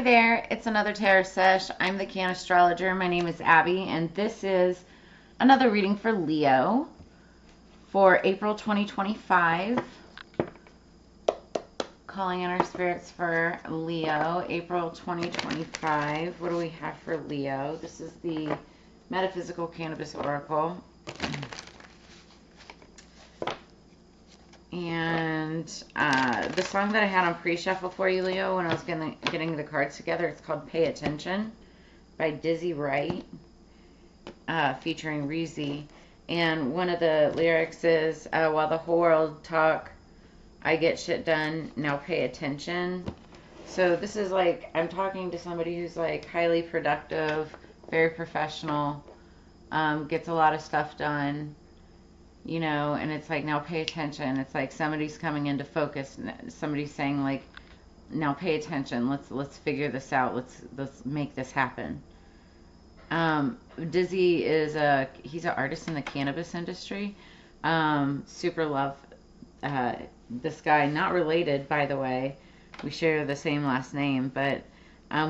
Hi there, it's another tarot sesh. I'm the Can Astrologer. My name is Abby, and this is another reading for Leo for April 2025. Calling in our spirits for Leo, April 2025. What do we have for Leo? This is the Metaphysical Cannabis Oracle. And the song that I had on pre-shuffle for you, Leo, when I was getting the cards together, it's called Pay Attention by Dizzy Wright, featuring Reezy. And one of the lyrics is, while the whole world talk, I get shit done, now pay attention. So this is like, I'm talking to somebody who's like highly productive, very professional, gets a lot of stuff done. You know, and it's like, now pay attention. It's like somebody's coming into focus. Somebody's saying like, now pay attention. Let's figure this out. Let's make this happen. Dizzy is he's an artist in the cannabis industry. Super love this guy. Not related, by the way. We share the same last name, but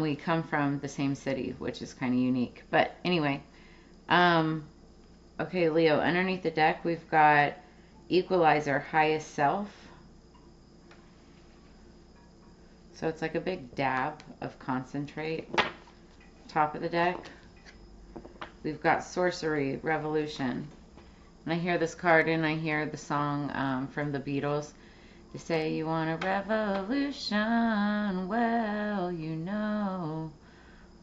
we come from the same city, which is kind of unique. But anyway, okay, Leo, underneath the deck, we've got Equalizer, Highest Self. So it's like a big dab of concentrate. Top of the deck, we've got Sorcery, Revolution. And I hear this card and I hear the song from the Beatles. They say you want a revolution. Well, you know,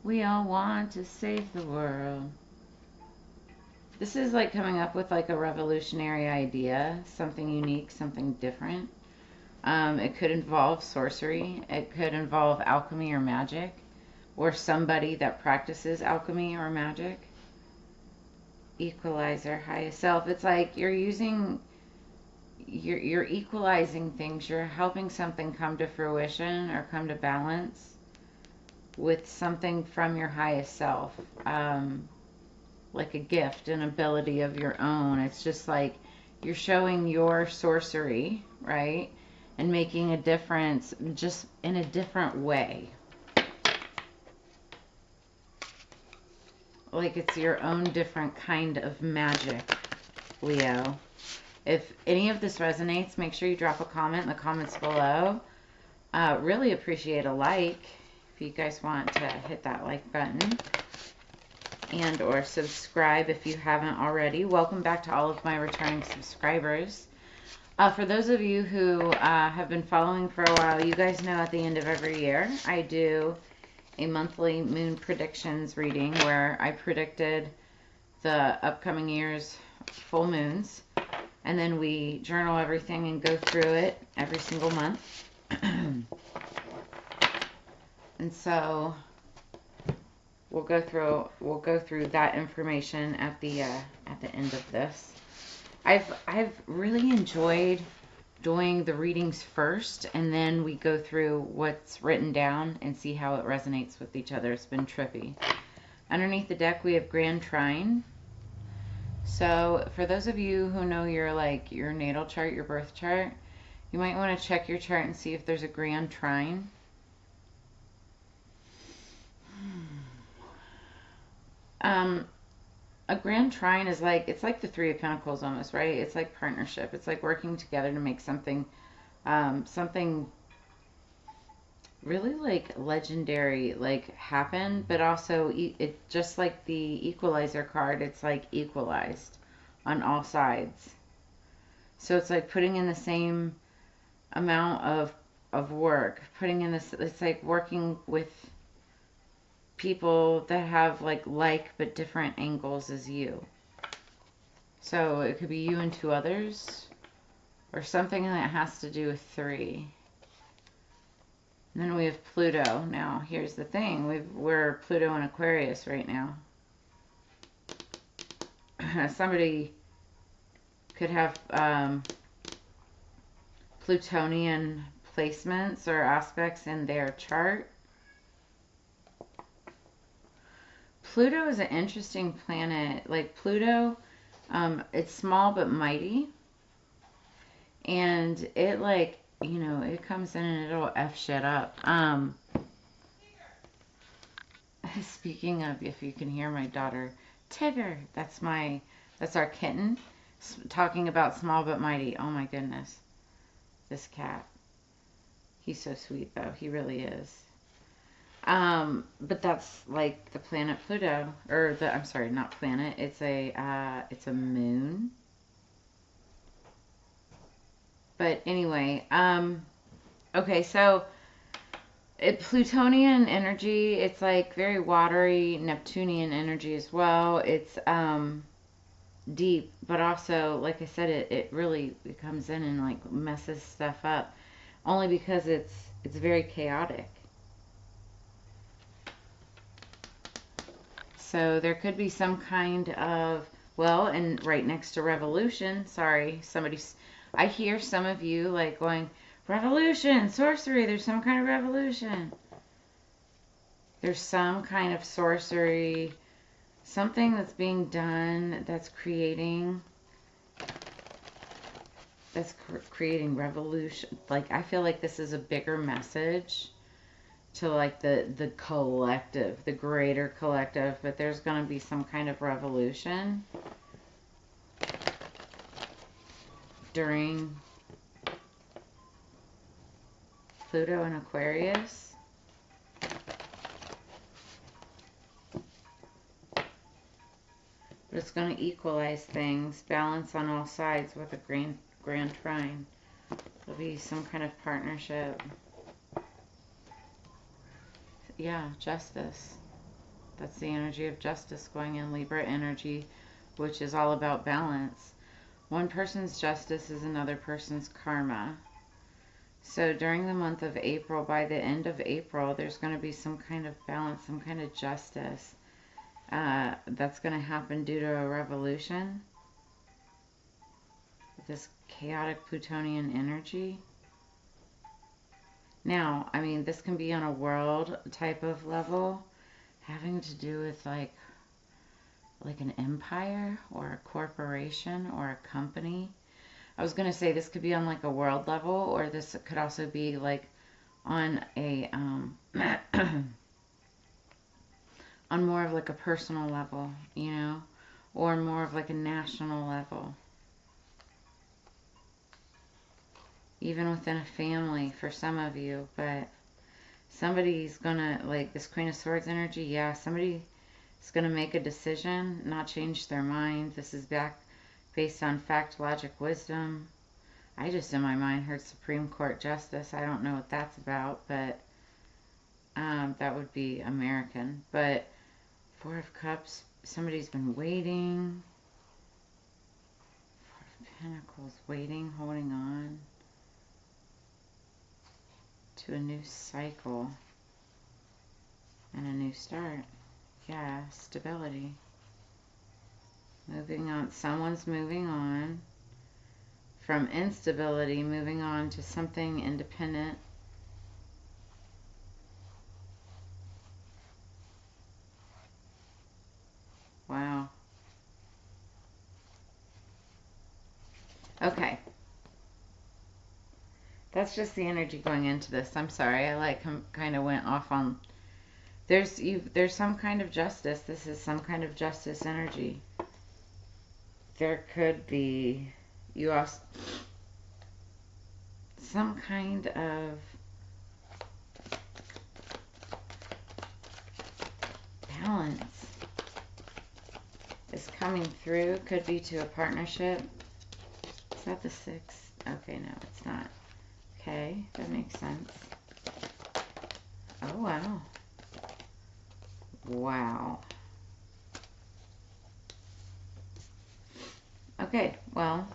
we all want to save the world. This is like coming up with like a revolutionary idea, something unique, something different. It could involve sorcery. It could involve alchemy or magic, or somebody that practices alchemy or magic. Equalizer, highest self. It's like you're equalizing things. You're helping something come to fruition or come to balance with something from your highest self. Like a gift, an ability of your own. It's just like you're showing your sorcery, right? And making a difference just in a different way. Like it's your own different kind of magic, Leo. If any of this resonates, make sure you drop a comment in the comments below. Really appreciate a like if you guys want to hit that like button. And or subscribe if you haven't already. Welcome back to all of my returning subscribers. For those of you who have been following for a while, you guys know at the end of every year I do a monthly moon predictions reading where I predicted the upcoming year's full moons, and then we journal everything and go through it every single month. And so we'll go through that information at the end of this. I've really enjoyed doing the readings first, and then we go through what's written down and see how it resonates with each other. It's been trippy. Underneath the deck, we have Grand Trine. So for those of you who know your natal chart, your birth chart, you might want to check your chart and see if there's a Grand Trine. A Grand Trine is like, it's like the Three of Pentacles almost, right? It's like partnership. It's like working together to make something, something really like legendary, like happen, but also it just like the Equalizer card, it's like equalized on all sides. So it's like putting in the same amount of work, putting in this, it's like working with people that have like but different angles as you. So it could be you and two others, or something that has to do with three. And then we have Pluto. Now here's the thing, we're Pluto in Aquarius right now. Somebody could have Plutonian placements or aspects in their chart. Pluto is an interesting planet. Like Pluto, it's small but mighty. And it like, you know, it comes in and it'll F shit up. Speaking of, if you can hear my daughter, Tigger, that's our kitten, talking about small but mighty. Oh my goodness. This cat. He's so sweet though. He really is. But that's like the planet Pluto, or I'm sorry, not planet. It's a moon. But anyway, okay, so Plutonian energy, it's like very watery, Neptunian energy as well. It's deep, but also, like I said, it really it comes in and like messes stuff up, only because it's very chaotic. So there could be some kind of, well, and right next to revolution, sorry, I hear some of you like going, revolution, sorcery, there's some kind of revolution. There's some kind of sorcery, something that's being done that's creating revolution. Like, I feel like this is a bigger message to like the collective, the greater collective, but there's going to be some kind of revolution during Pluto and Aquarius. But it's going to equalize things, balance on all sides with a grand trine. There'll be some kind of partnership. Yeah, justice. That's the energy of justice going in. Libra energy, which is all about balance. One person's justice is another person's karma. So during the month of April, by the end of April, there's going to be some kind of balance, some kind of justice. That's going to happen due to a revolution. This chaotic Plutonian energy. Now, I mean, this can be on a world type of level, having to do with like an empire or a corporation or a company. I was going to say this could be on like a world level, or this could also be like on a on more of like a personal level, you know, or more of like a national level. Even within a family for some of you, but somebody's gonna, like this Queen of Swords energy, yeah, somebody's gonna make a decision, not change their mind. This is based on fact, logic, wisdom. I just in my mind heard Supreme Court Justice. I don't know what that's about, but that would be American. But Four of Cups, somebody's been waiting. Four of Pentacles, waiting, holding on to a new cycle and a new start. Yeah, stability. Moving on. Someone's moving on from instability, moving on to something independent. Wow. Okay. That's just the energy going into this. I'm sorry. I like kind of went off on. There's some kind of justice. This is some kind of justice energy. There could be some kind of balance is coming through. Could be to a partnership. Is that the 6? Okay, no, it's not. Okay, that makes sense. Oh, wow. Wow. Okay, well,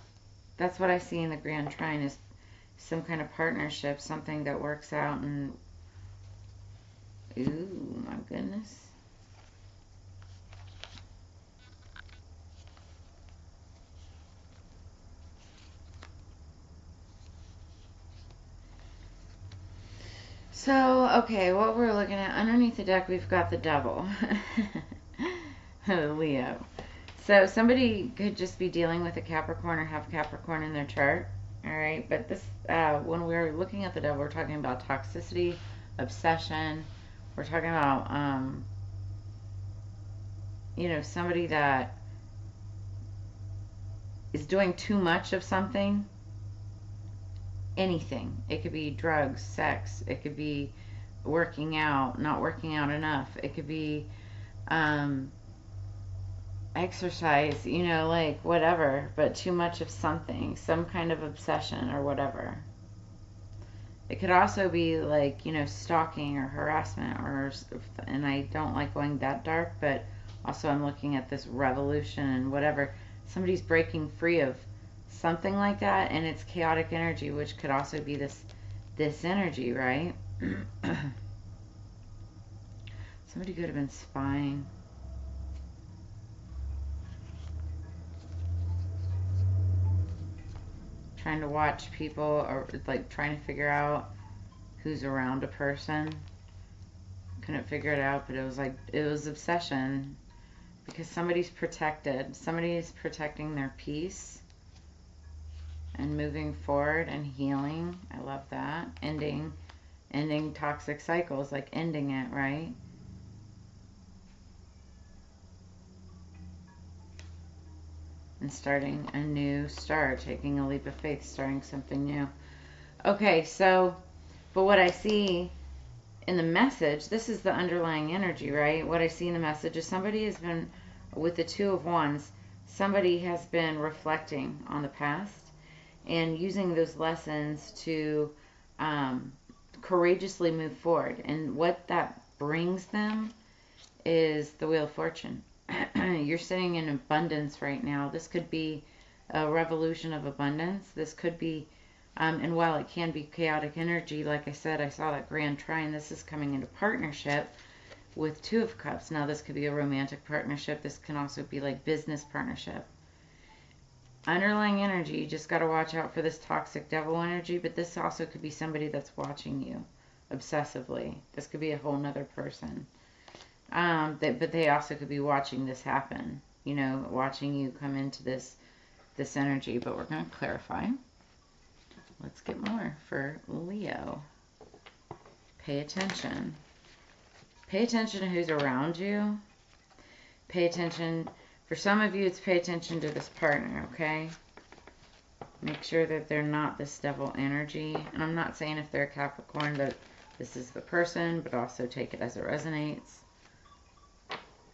that's what I see in the Grand Trine, is some kind of partnership, something that works out, and ooh, my goodness. So, okay, what we're looking at, underneath the deck, we've got the Devil. Leo. So, somebody could just be dealing with a Capricorn or have Capricorn in their chart. Alright, but this, when we're looking at the Devil, we're talking about toxicity, obsession. We're talking about you know, somebody that is doing too much of something, anything. It could be drugs, sex, it could be working out, not working out enough, it could be exercise, you know, like whatever, but too much of something, some kind of obsession or whatever. It could also be like, you know, stalking or harassment, or, and I don't like going that dark, but also I'm looking at this revolution and whatever. Somebody's breaking free of something like that, and it's chaotic energy, which could also be this energy, right? Somebody could have been spying. Trying to watch people, or like trying to figure out who's around a person. Couldn't figure it out, but it was like, it was obsession, because somebody's protected. Somebody's protecting their peace and moving forward and healing. I love that. Ending toxic cycles, like ending it, right? And starting a new start, taking a leap of faith, starting something new. Okay, so, but what I see in the message, this is the underlying energy, right? What I see in the message is somebody has been, with the Two of Wands, somebody has been reflecting on the past and using those lessons to courageously move forward. And what that brings them is the Wheel of Fortune. You're sitting in abundance right now. This could be a revolution of abundance. This could be, and while it can be chaotic energy, like I said, I saw that Grand Trine. This is coming into partnership with Two of Cups. Now, this could be a romantic partnership. This can also be like business partnership. Underlying energy, you just got to watch out for this toxic devil energy, but this also could be somebody that's watching you obsessively. This could be a whole nother person. But they also could be watching this happen, you know, watching you come into this energy. But we're going to clarify. Let's get more for Leo. Pay attention. Pay attention to who's around you. Pay attention. For some of you, it's pay attention to this partner, okay? Make sure that they're not this devil energy. And I'm not saying if they're a Capricorn that this is the person, but also take it as it resonates.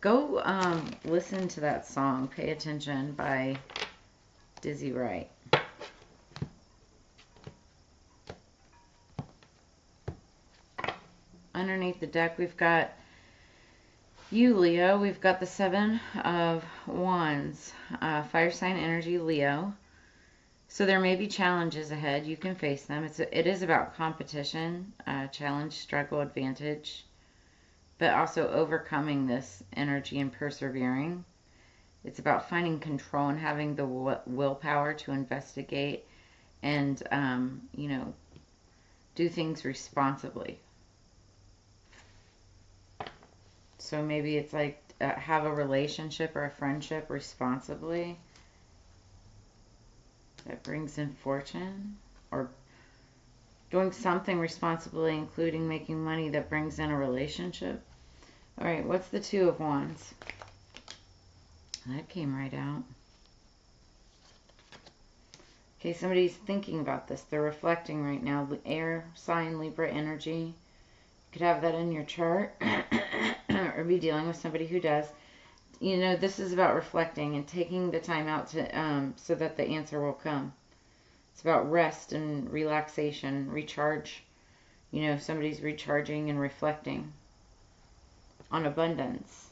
Go listen to that song, Pay Attention, by Dizzy Wright. Underneath the deck, we've got you, Leo. We've got the Seven of Wands, fire sign energy, Leo. So there may be challenges ahead. You can face them. It is about competition, challenge, struggle, advantage, but also overcoming this energy and persevering. It's about finding control and having the willpower to investigate and, you know, do things responsibly. So maybe it's like have a relationship or a friendship responsibly that brings in fortune, or doing something responsibly, including making money that brings in a relationship. All right, what's the Two of Wands? That came right out. Okay, somebody's thinking about this. They're reflecting right now. Air sign, Libra energy. You could have that in your chart or be dealing with somebody who does. You know, this is about reflecting and taking the time out to so that the answer will come. It's about rest and relaxation, recharge. You know, somebody's recharging and reflecting on abundance,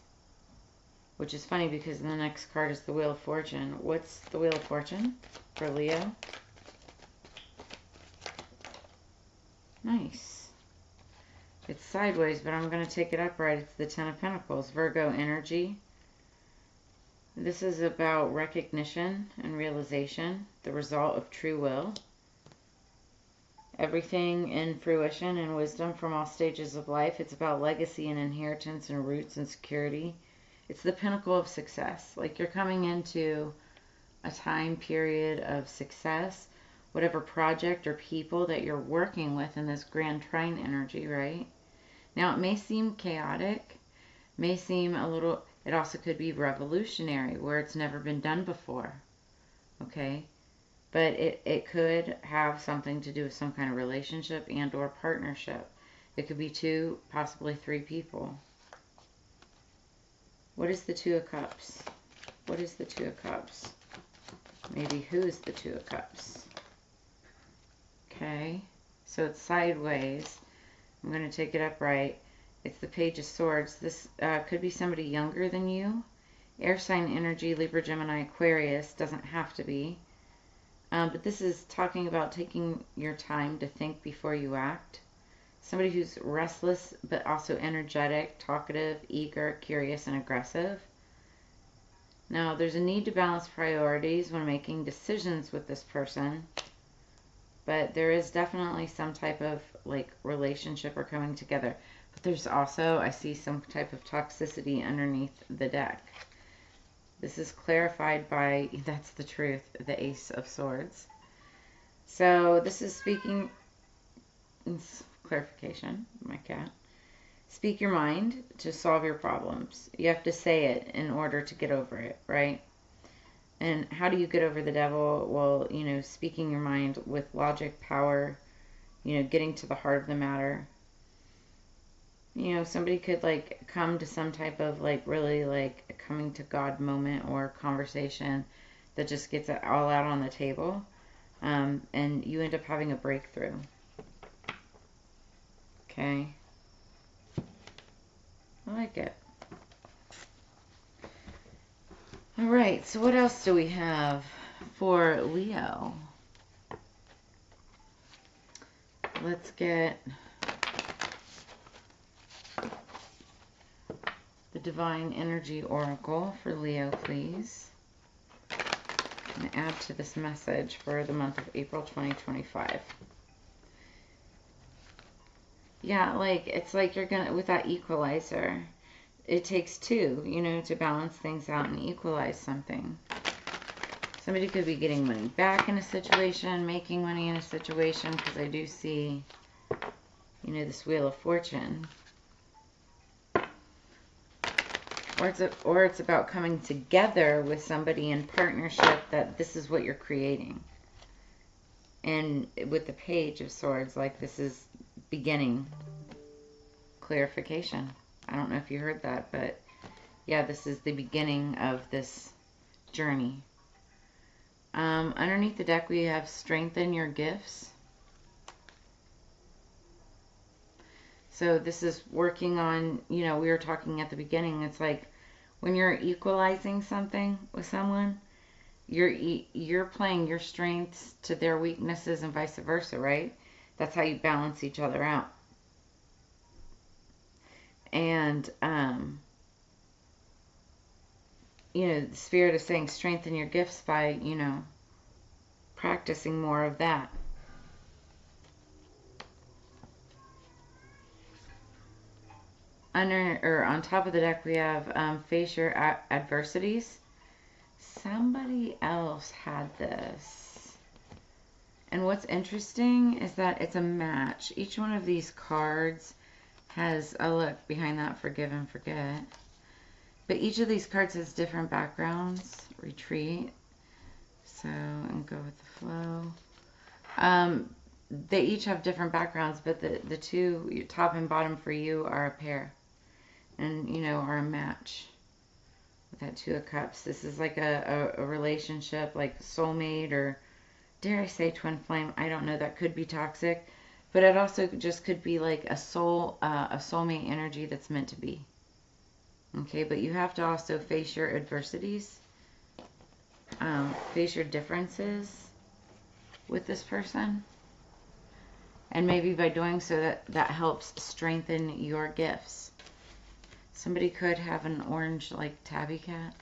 which is funny because the next card is the Wheel of Fortune. What's the Wheel of Fortune for Leo? Nice. It's sideways, but I'm going to take it upright. It's the Ten of Pentacles, Virgo energy. This is about recognition and realization, the result of true will. Everything in fruition and wisdom from all stages of life. It's about legacy and inheritance and roots and security. It's the pinnacle of success. Like you're coming into a time period of success, whatever project or people that you're working with in this Grand Trine energy, right? Now, it may seem chaotic, may seem a little, It also could be revolutionary, where it's never been done before. Okay? But it could have something to do with some kind of relationship and or partnership. It could be 2, possibly 3 people. What is the 2 of Cups? What is the 2 of Cups? Maybe who is the 2 of Cups? Okay, so it's sideways. I'm going to take it upright. It's the Page of Swords. This could be somebody younger than you. Air sign energy, Libra, Gemini, Aquarius. Doesn't have to be. But this is talking about taking your time to think before you act. Somebody who's restless, but also energetic, talkative, eager, curious, and aggressive. Now, there's a need to balance priorities when making decisions with this person. But there is definitely some type of, like, relationship or coming together. But there's also, I see some type of toxicity underneath the deck. This is clarified by, that's the truth, the Ace of Swords. So this is speaking, clarification, my cat. Speak your mind to solve your problems. You have to say it in order to get over it, right? And how do you get over the devil? Well, you know, speaking your mind with logic, power, you know, getting to the heart of the matter. You know, somebody could, like, come to some type of, like, really, like, coming to God moment or conversation that just gets it all out on the table. And you end up having a breakthrough. Okay. I like it. All right, so what else do we have for Leo? Let's get the Divine Energy Oracle for Leo, please. And add to this message for the month of April 2025. Yeah, like, it's like you're gonna, with that equalizer, it takes 2, you know, to balance things out and equalize something. Somebody could be getting money back in a situation, making money in a situation, because I do see, you know, this Wheel of Fortune. Or it's about coming together with somebody in partnership that this is what you're creating. And with the Page of Swords, like, this is beginning. Clarification. I don't know if you heard that, but yeah, this is the beginning of this journey. Underneath the deck, we have strengthen your gifts. So this is working on, you know, we were talking at the beginning, it's like when you're equalizing something with someone, you're playing your strengths to their weaknesses and vice versa, right? That's how you balance each other out. And, you know, the Spirit is saying strengthen your gifts by, you know, practicing more of that. On top of the deck, we have face your adversities. Somebody else had this. And what's interesting is that it's a match. Each one of these cards has a look behind that, forgive and forget. But each of these cards has different backgrounds. Retreat. So, and go with the flow. They each have different backgrounds, but the 2, top and bottom for you, are a pair. And, you know, are a match. With that 2 of Cups. This is like a relationship, like soulmate, or dare I say twin flame. I don't know. That could be toxic. But it also just could be like a soulmate energy that's meant to be. Okay, but you have to also face your adversities. Face your differences with this person. And maybe by doing so, that helps strengthen your gifts. Somebody could have an orange, like, tabby cat.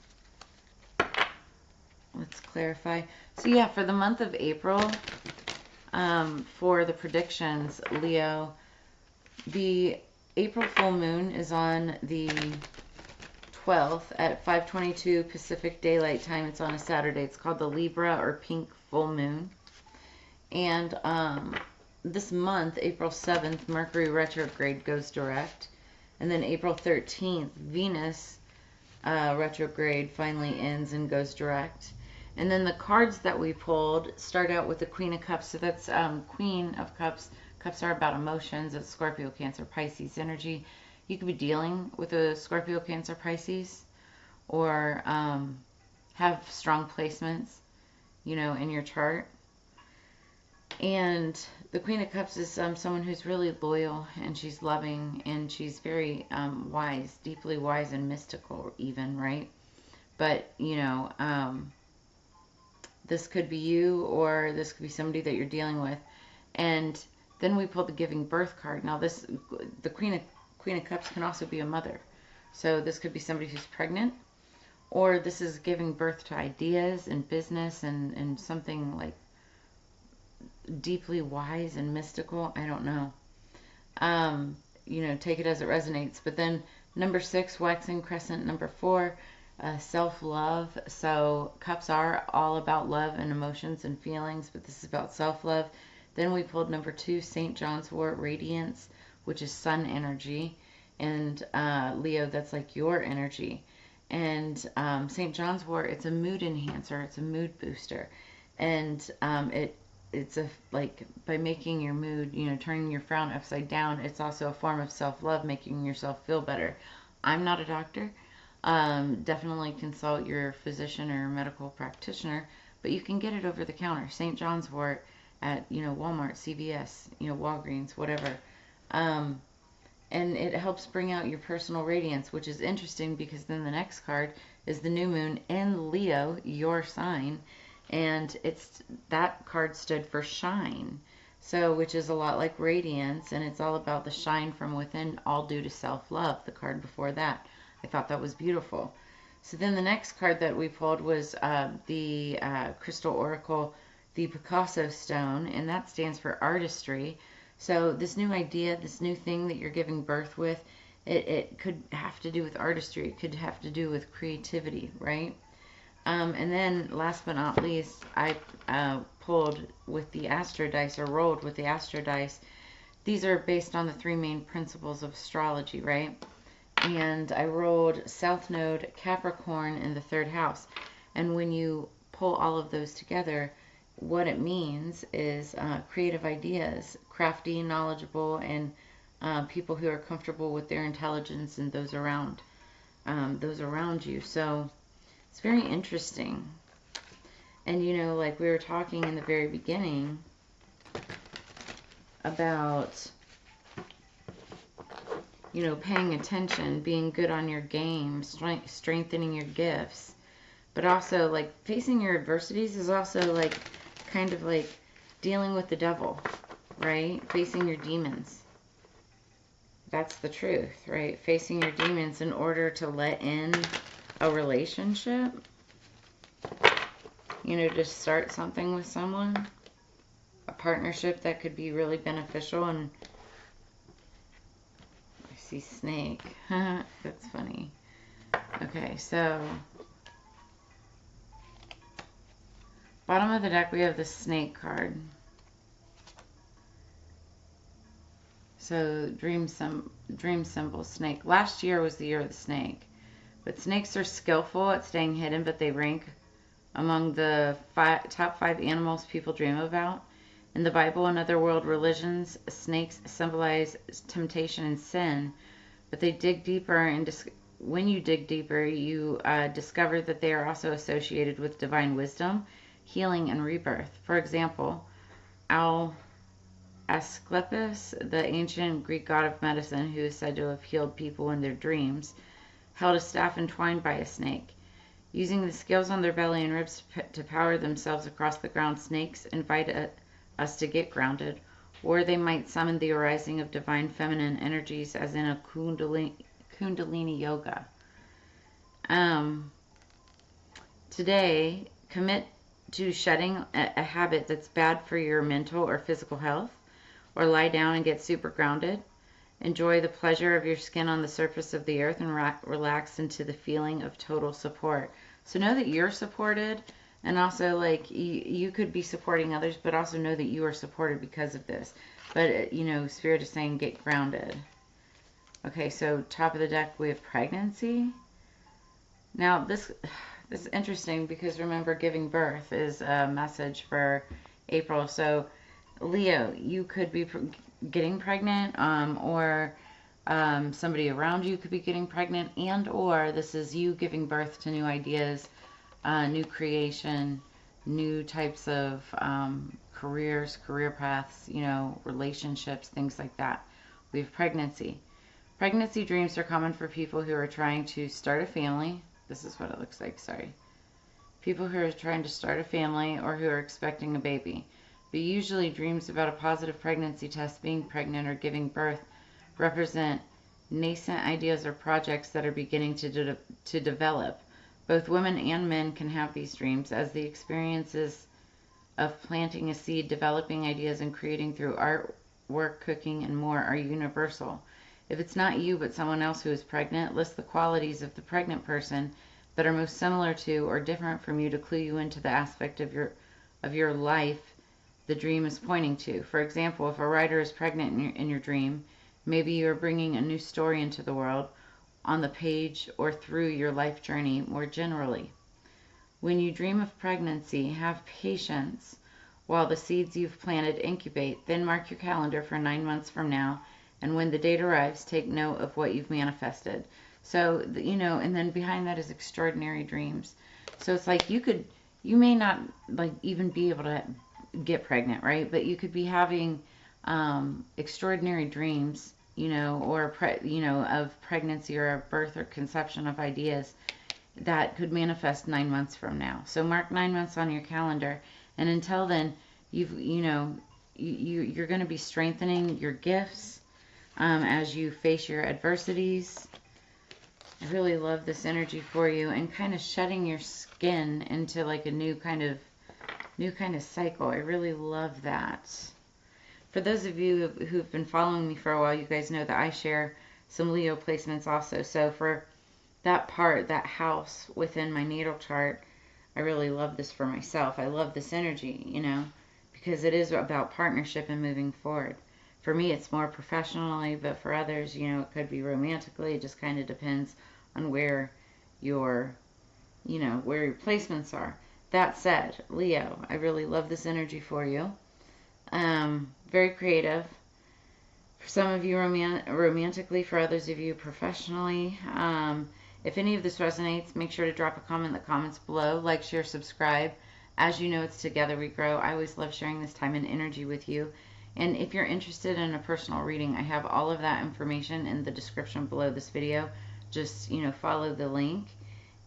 Let's clarify. So, yeah, for the month of April, for the predictions, Leo, the April full moon is on the 12th at 5:22 Pacific Daylight Time. It's on a Saturday. It's called the Libra or Pink Full Moon. And this month, April 7th, Mercury retrograde goes direct. And then April 13th, Venus retrograde finally ends and goes direct. And then the cards that we pulled start out with the Queen of Cups. So that's Queen of Cups. Cups are about emotions. It's Scorpio, Cancer, Pisces energy. You could be dealing with a Scorpio, Cancer, Pisces, or have strong placements, you know, in your chart. And the Queen of Cups is someone who's really loyal, and she's loving, and she's very wise, deeply wise and mystical even, right? But, you know, this could be you, or this could be somebody that you're dealing with. And then we pulled the Giving Birth card. Now the Queen of Cups can also be a mother. So this could be somebody who's pregnant, or this is giving birth to ideas and business and something like deeply wise and mystical. I don't know. You know, take it as it resonates. But then number 6, waxing crescent. Number 4, self-love. So cups are all about love and emotions and feelings, but this is about self-love. Then we pulled number 2, St. John's wort, radiance, which is sun energy. And Leo, that's like your energy. And St. John's wort, it's a mood enhancer. It's a mood booster. And it's a, like, by making your mood, you know, turning your frown upside down, it's also a form of self-love, making yourself feel better. I'm not a doctor. Definitely consult your physician or medical practitioner, but you can get it over the counter. St. John's wort at, you know, Walmart, CVS, you know, Walgreens, whatever. And it helps bring out your personal radiance, which is interesting because then the next card is the new moon in Leo, your sign. And that card stood for shine, so which is a lot like radiance, and it's all about the shine from within, all due to self-love. The card before that, I thought that was beautiful. So then the next card that we pulled was the crystal oracle, the Picasso stone, and that stands for artistry. So this new idea, this new thing that you're giving birth with, it could have to do with artistry. It could have to do with creativity, right? And then, last but not least, I pulled with the Astro Dice, or rolled with the Astro Dice. These are based on the 3 main principles of astrology, right? And I rolled South Node, Capricorn in the 3rd house. And when you pull all of those together, what it means is creative ideas, crafty, knowledgeable, and people who are comfortable with their intelligence and those around you. So it's very interesting. And, you know, like we were talking in the very beginning about, you know, paying attention, being good on your game, strengthening your gifts, but also like facing your adversities is also like kind of like dealing with the devil, right? Facing your demons. That's the truth, right? Facing your demons in order to let in a relationship, you know, to start something with someone, a partnership that could be really beneficial. And I see snake. That's funny. Okay, so bottom of the deck we have the snake card. So dream symbol, snake. Last year was the year of the snake. But snakes are skillful at staying hidden, but they rank among the top 5 animals people dream about. In the Bible and other world religions, snakes symbolize temptation and sin, but they dig deeper, and when you dig deeper, you discover that they are also associated with divine wisdom, healing, and rebirth. For example, Asclepius, the ancient Greek god of medicine who is said to have healed people in their dreams, held a staff entwined by a snake. Using the scales on their belly and ribs to power themselves across the ground, snakes invite us to get grounded, or they might summon the arising of divine feminine energies, as in a Kundalini yoga. Today, commit to shedding a habit that's bad for your mental or physical health, or lie down and get super grounded. Enjoy the pleasure of your skin on the surface of the earth and relax into the feeling of total support. So know that you're supported, and also like you could be supporting others, but also know that you are supported because of this. But, you know, Spirit is saying get grounded. Okay, so top of the deck we have pregnancy. Now, this is interesting because remember, giving birth is a message for April. So, Leo, you could be getting pregnant, or somebody around you could be getting pregnant, and or this is you giving birth to new ideas, new creation, new types of careers, career paths, relationships, things like that. We have pregnancy. Pregnancy dreams are common for people who are trying to start a family. This is what it looks like, sorry. People who are trying to start a family or who are expecting a baby. But usually dreams about a positive pregnancy test, being pregnant, or giving birth represent nascent ideas or projects that are beginning to develop. Both women and men can have these dreams, as the experiences of planting a seed, developing ideas, and creating through art, work, cooking, and more are universal. If it's not you but someone else who is pregnant, list the qualities of the pregnant person that are most similar to or different from you to clue you into the aspect of your life the dream is pointing to. For example, if a writer is pregnant in your dream, maybe you are bringing a new story into the world on the page or through your life journey more generally. When you dream of pregnancy, have patience while the seeds you've planted incubate. Then mark your calendar for 9 months from now, and when the date arrives, take note of what you've manifested. So, and then behind that is extraordinary dreams. So it's like you may not like even be able to get pregnant, right? But you could be having extraordinary dreams, or of pregnancy or of birth or conception of ideas that could manifest 9 months from now. So mark 9 months on your calendar, and until then, you're going to be strengthening your gifts as you face your adversities. I really love this energy for you, and kind of shedding your skin into like a new kind of cycle. I really love that. For those of you who've been following me for a while, you guys know that I share some Leo placements also. So for that house within my natal chart, I really love this for myself. I love this energy, because it is about partnership and moving forward. For me, it's more professionally, but for others, it could be romantically. It just kind of depends on where your placements are. That said, Leo, I really love this energy for you. Very creative. For some of you romantically, for others of you professionally. If any of this resonates, make sure to drop a comment in the comments below. Like, share, subscribe. As you know, it's together we grow. I always love sharing this time and energy with you. And if you're interested in a personal reading, I have all of that information in the description below this video. Just, follow the link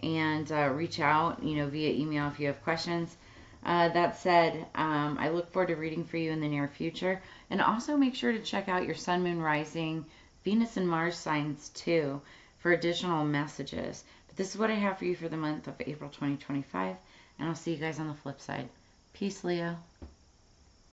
and reach out, via email if you have questions. That said, I look forward to reading for you in the near future. And also make sure to check out your Sun, Moon, Rising, Venus, and Mars signs too for additional messages. But this is what I have for you for the month of April 2025. And I'll see you guys on the flip side. Peace, Leo.